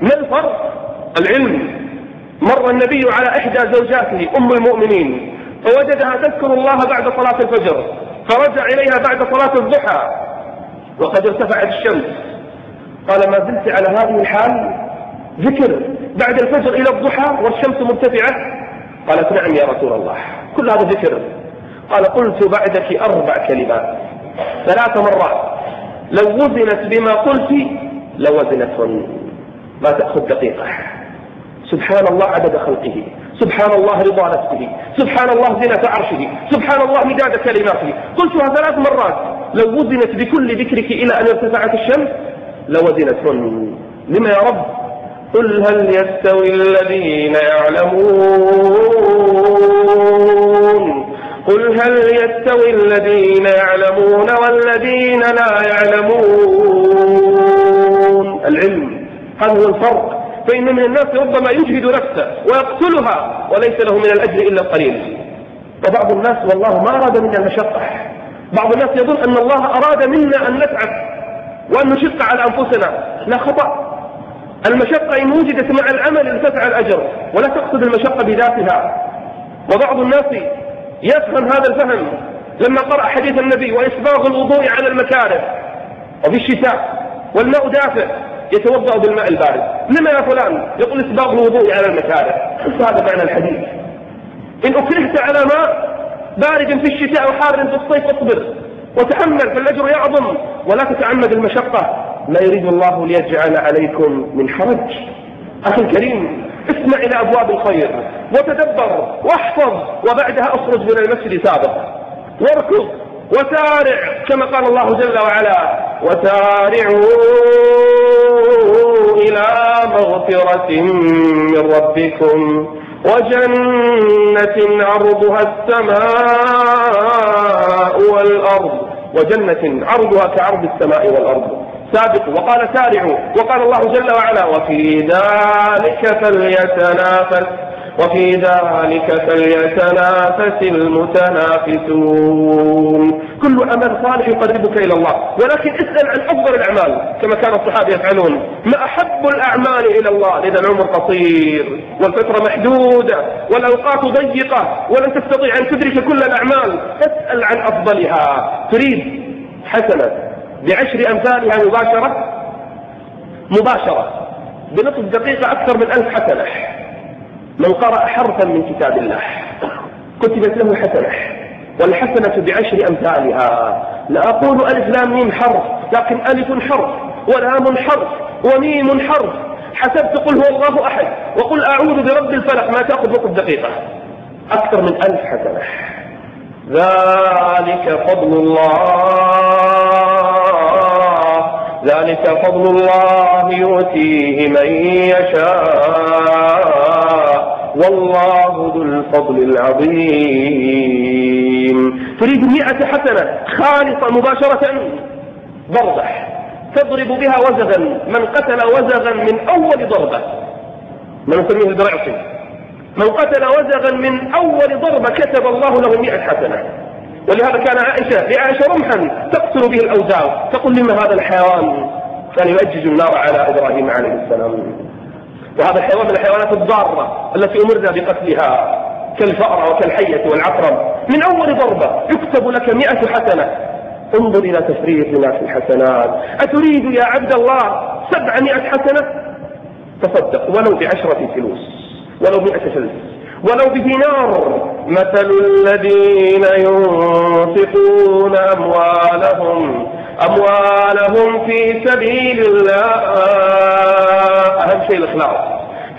ما الفرق؟ العلم. مر النبي على إحدى زوجاته أم المؤمنين فوجدها تذكر الله بعد صلاة الفجر، فرجع إليها بعد صلاة الضحى وقد ارتفعت الشمس، قال: ما زلت على هذه الحال؟ ذكر بعد الفجر إلى الضحى والشمس مرتفعة؟ قالت: نعم يا رسول الله، كل هذا ذكر. قال: قلت بعدك 4 كلمات 3 مرات، لو وزنت بما قلت لوزنتهن، ما تأخذ دقيقة. سبحان الله عدد خلقه، سبحان الله رضا نفسه، سبحان الله زنة عرشه، سبحان الله مداد كلماته. قلتها 3 مرات، لو وزنت بكل ذكرك إلى أن ارتفعت الشمس لوزنتهن. لما يا رب؟ قل هل يستوي الذين يعلمون، قل هل يستوي الذين يعلمون والذين لا يعلمون. العلم، هذا هو الفرق. فإن من الناس ربما يجهد نفسه ويقتلها وليس له من الأجر إلا القليل. وبعض الناس والله ما أراد منا المشقة. بعض الناس يظن أن الله أراد منا أن نتعب وأن نشق على أنفسنا. لا، خطأ. المشقة إن وجدت مع العمل ارتفع الأجر، ولا تقصد المشقة بذاتها. وبعض الناس يفهم هذا الفهم لما قرأ حديث النبي: وإسباغ الوضوء على المكاره، وفي الشتاء والماء دافئ يتوضأ بالماء البارد. لما يا فلان؟ يقول: إسباغ الوضوء على المكاره. هذا معنى الحديث. إن أكرهت على ماء بارد في الشتاء وحار في الصيف اصبر وتحمل، فالأجر يعظم، ولا تتعمد المشقة. لا يريد الله ليجعل عليكم من حرج. أخي الكريم، اسمع إلى أبواب الخير وتدبر واحفظ، وبعدها اخرج من المسجد سابق واركض وسارع كما قال الله جل وعلا: وسارعوا إلى مغفرة من ربكم وجنة عرضها السماء والأرض، وجنة عرضها كعرض السماء والأرض. سابقوا. وقال: سارعوا. وقال الله جل وعلا: وفي ذلك فليتنافس المتنافسون. كل عمل صالح يقربك إلى الله، ولكن اسأل عن أفضل الأعمال كما كان الصحابة يفعلون. ما أحب الأعمال إلى الله؟ لأن العمر قصير والفترة محدودة والأوقات ضيقة ولن تستطيع أن تدرك كل الأعمال. اسأل عن أفضلها. تريد حسنة ب10 أمثالها مباشرة بنصف دقيقة أكثر من 1000 حسنة. من قرأ حرفا من كتاب الله كتبت له حسنة، والحسنة ب10 أمثالها. لا أقول ألف لام ميم حرف، لكن ألف حرف ولام حرف وميم حرف. حسبت قل هو الله أحد وقل أعوذ برب الفلق ما تأخذ نصف دقيقة، أكثر من 1000 حسنة. ذلك فضل الله يؤتيه من يشاء والله ذو الفضل العظيم. تريد 100 حسنة خالصة مباشرة؟ ضربة تضرب بها وزغا، من قتل وزغا من أول ضربة، ما نسميه البرعصي، من قتل وزغا من أول ضربة كتب الله له 100 حسنة. ولهذا كان لعائشة رمحا تقتل به الأوزاع، تقول: لما هذا الحيوان كان يؤجج النار على إبراهيم عليه السلام. وهذا الحيوان من الحيوانات الضارة التي أمرنا بقتلها كالفأرة وكالحية والعقرب. من أول ضربة يكتب لك 100 حسنة. انظر إلى تفريطنا في الحسنات. أتريد يا عبد الله 700 حسنة؟ تصدق ولو ب10 فلوس، ولو 100 فلس، ولو بدينار. مثل الذين ينفقون أموالهم في سبيل الله، أهم شيء الإخلاص،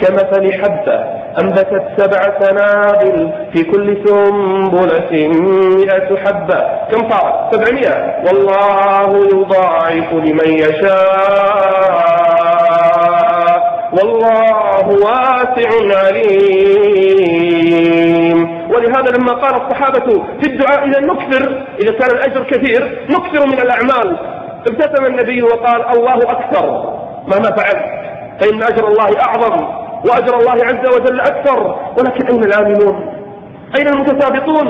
كمثل حبة أنبتت 7 سنابل في كل سنبلة 100 حبة. كم صارت؟ 700. والله يضاعف لمن يشاء والله واسع عليم. ولهذا لما قال الصحابة في الدعاء إذا كان الأجر كثير نكثر من الأعمال، ابتسم النبي وقال: الله أكثر مهما فعلت، فإن أجر الله أعظم وأجر الله عز وجل أكثر. ولكن أين العاملون؟ أين المتسابقون؟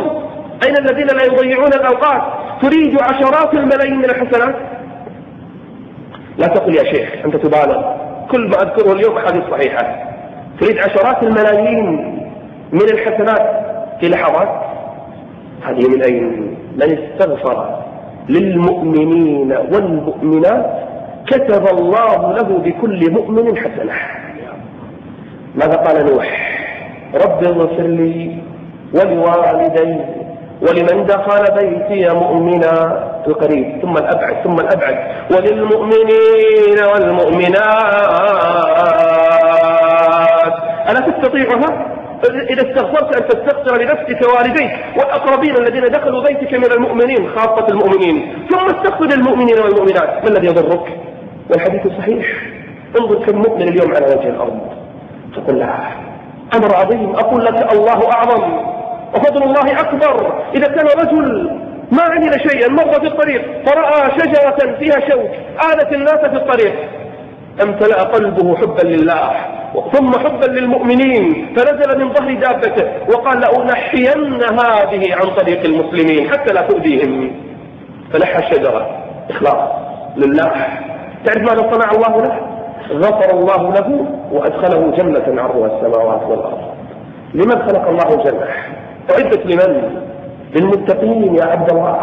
أين الذين لا يضيعون الأوقات؟ تريد عشرات الملايين من الحسنات؟ لا تقل يا شيخ أنت تبالغ، كل ما أذكره اليوم أحاديث صحيحة. تريد عشرات الملايين من الحسنات في لحظات، هذه من أين؟ من استغفر للمؤمنين والمؤمنات كتب الله له بكل مؤمن حسنة. ماذا قال نوح؟ رب اغفر لي ولوالدي ولمن دخل بيتي مؤمنا القريب، ثم الأبعد ثم الأبعد، وللمؤمنين والمؤمنات. ألا تستطيعها؟ إذا استغفرت أن تستغفر لنفسك ووالديك والأقربين الذين دخلوا بيتك من المؤمنين خاصة المؤمنين، ثم استغفر للمؤمنين والمؤمنات، ما الذي يضرك؟ والحديث صحيح. انظر كم مؤمن اليوم على وجه الأرض، تقول لا أمر عظيم. أقول لك الله أعظم وفضل الله أكبر. إذا كان رجل ما عمل شيئا، مر في الطريق فرأى شجرة فيها شوك آذت الناس في الطريق، امتلأ قلبه حبا لله ثم حبا للمؤمنين، فنزل من ظهر دابته وقال لأنحين هذه عن طريق المسلمين حتى لا تؤذيهم، فنحى الشجرة إخلاص لله. تعرف ماذا صنع الله له؟ غفر الله له وأدخله جنة عرضها السماوات والأرض. لمن خلق الله الجنة؟ أعدت لمن؟ للمتقين يا عبد الله.